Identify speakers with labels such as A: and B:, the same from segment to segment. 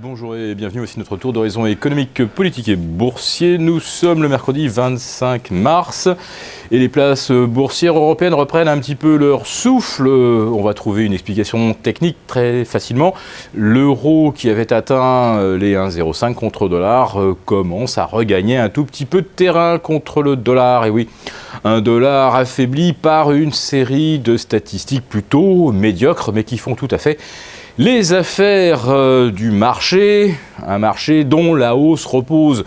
A: Bonjour et bienvenue aussi à notre tour d'horizon économique, politique et boursier. Nous sommes le mercredi 25 mars et les places boursières européennes reprennent un petit peu leur souffle. On va trouver une explication technique très facilement. L'euro qui avait atteint les 1,05 contre le dollar commence à regagner un tout petit peu de terrain contre le dollar. Et oui, un dollar affaibli par une série de statistiques plutôt médiocres mais qui font tout à fait les affaires du marché, un marché dont la hausse repose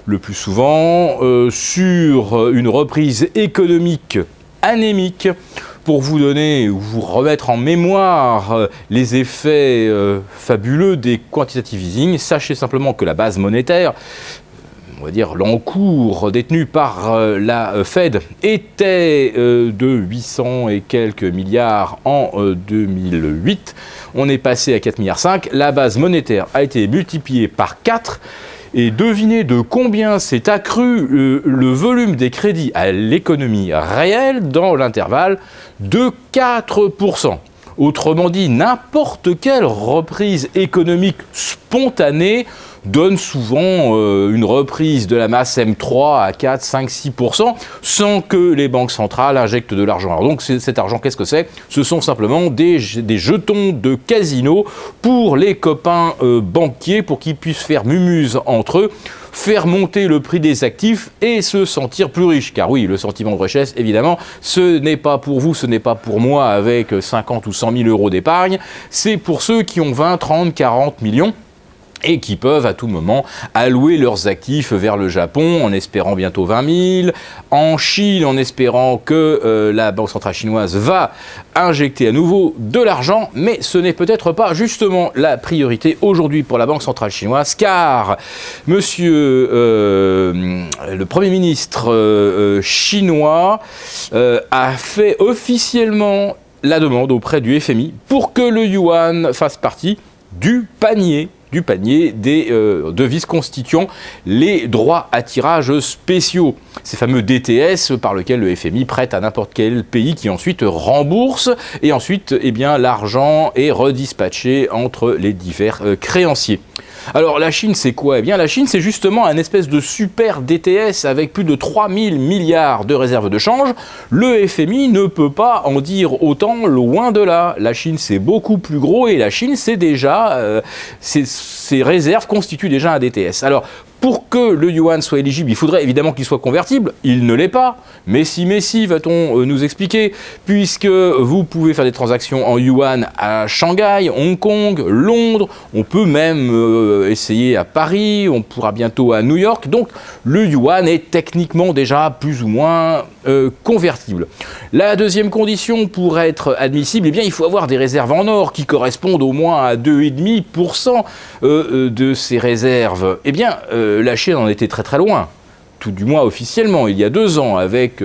A: le plus souvent sur une reprise économique anémique. Pour vous donner ou vous remettre en mémoire les effets fabuleux des quantitative easing, sachez simplement que la base monétaire, on va dire l'encours détenu par la Fed, était de 800 et quelques milliards en 2008. On est passé à 4,5 milliards. La base monétaire a été multipliée par 4. Et devinez de combien s'est accru le volume des crédits à l'économie réelle dans l'intervalle de 4%. Autrement dit, n'importe quelle reprise économique spontanée donne souvent une reprise de la masse M3 à 4, 5, 6% sans que les banques centrales injectent de l'argent. Alors donc cet argent, qu'est-ce que c'est ? Ce sont simplement des jetons de casino pour les copains banquiers pour qu'ils puissent faire mumuse entre eux, faire monter le prix des actifs et se sentir plus riche. Car oui, le sentiment de richesse, évidemment, ce n'est pas pour vous, ce n'est pas pour moi avec 50 ou 100 000 euros d'épargne, c'est pour ceux qui ont 20, 30, 40 millions. Et qui peuvent à tout moment allouer leurs actifs vers le Japon en espérant bientôt 20 000, en Chine en espérant que la Banque centrale chinoise va injecter à nouveau de l'argent, mais ce n'est peut-être pas justement la priorité aujourd'hui pour la Banque centrale chinoise, car monsieur le Premier ministre chinois a fait officiellement la demande auprès du FMI pour que le yuan fasse partie du panier des devises constituant les droits à tirage spéciaux. Ces fameux DTS par lesquels le FMI prête à n'importe quel pays qui ensuite rembourse et ensuite l'argent est redispatché entre les divers créanciers. Alors la Chine c'est quoi ? Eh bien la Chine c'est justement un espèce de super DTS avec plus de 3 000 milliards de réserves de change. Le FMI ne peut pas en dire autant, loin de là. La Chine c'est beaucoup plus gros et la Chine c'est déjà, ses réserves constituent déjà un DTS. Alors pour que le yuan soit éligible, il faudrait évidemment qu'il soit convertible. Il ne l'est pas. Messi, va-t-on nous expliquer, puisque vous pouvez faire des transactions en yuan à Shanghai, Hong Kong, Londres, on peut même essayer à Paris, on pourra bientôt à New York. Donc le yuan est techniquement déjà plus ou moins convertible. La deuxième condition pour être admissible, eh bien, il faut avoir des réserves en or qui correspondent au moins à 2,5% de ces réserves. Eh bien, la Chine en était très très loin, tout du moins officiellement, il y a 2 ans, avec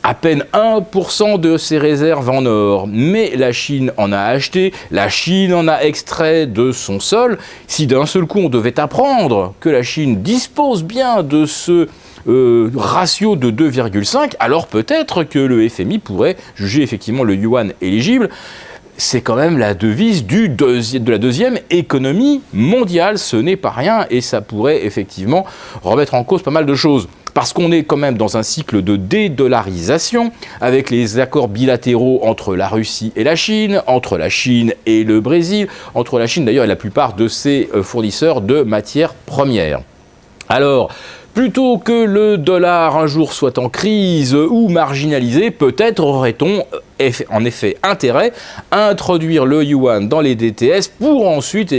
A: à peine 1% de ses réserves en or. Mais la Chine en a acheté, la Chine en a extrait de son sol. Si d'un seul coup on devait apprendre que la Chine dispose bien de ce ratio de 2,5, alors peut-être que le FMI pourrait juger effectivement le yuan éligible. C'est quand même la devise de la deuxième économie mondiale, ce n'est pas rien et ça pourrait effectivement remettre en cause pas mal de choses. Parce qu'on est quand même dans un cycle de dédollarisation avec les accords bilatéraux entre la Russie et la Chine, entre la Chine et le Brésil, entre la Chine d'ailleurs et la plupart de ses fournisseurs de matières premières. Alors, plutôt que le dollar un jour soit en crise ou marginalisé, peut-être aurait-on en effet intérêt à introduire le yuan dans les DTS pour ensuite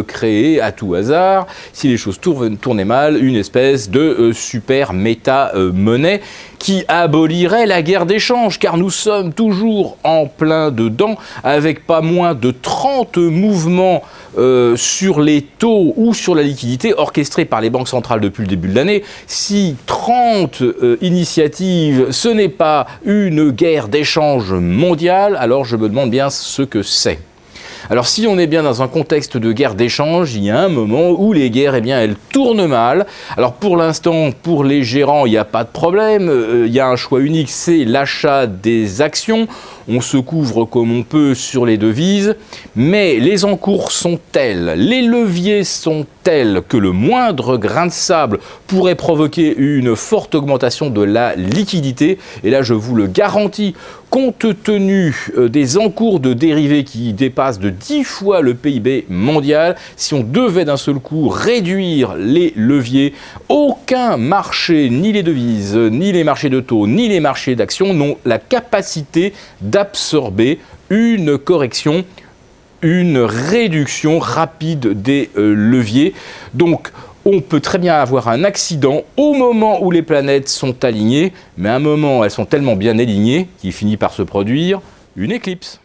A: créer à tout hasard, si les choses tournaient mal, une espèce de super méta-monnaie qui abolirait la guerre d'échange, car nous sommes toujours en plein dedans avec pas moins de 30 mouvements sur les taux ou sur la liquidité orchestrés par les banques centrales depuis le début de l'année. Si 30 initiatives, ce n'est pas une guerre d'échange mondiale, alors je me demande bien ce que c'est. Alors si on est bien dans un contexte de guerre d'échange, il y a un moment où les guerres, eh bien, elles tournent mal. Alors pour l'instant, pour les gérants, il n'y a pas de problème. Il y a un choix unique, c'est l'achat des actions. On se couvre comme on peut sur les devises, mais les encours sont tels, les leviers sont tels que le moindre grain de sable pourrait provoquer une forte augmentation de la liquidité. Et là, je vous le garantis, compte tenu des encours de dérivés qui dépassent de 10 fois le PIB mondial, si on devait d'un seul coup réduire les leviers, aucun marché, ni les devises, ni les marchés de taux, ni les marchés d'actions n'ont la capacité d'absorber une correction, une réduction rapide des leviers. Donc, on peut très bien avoir un accident au moment où les planètes sont alignées, mais à un moment, elles sont tellement bien alignées qu'il finit par se produire une éclipse.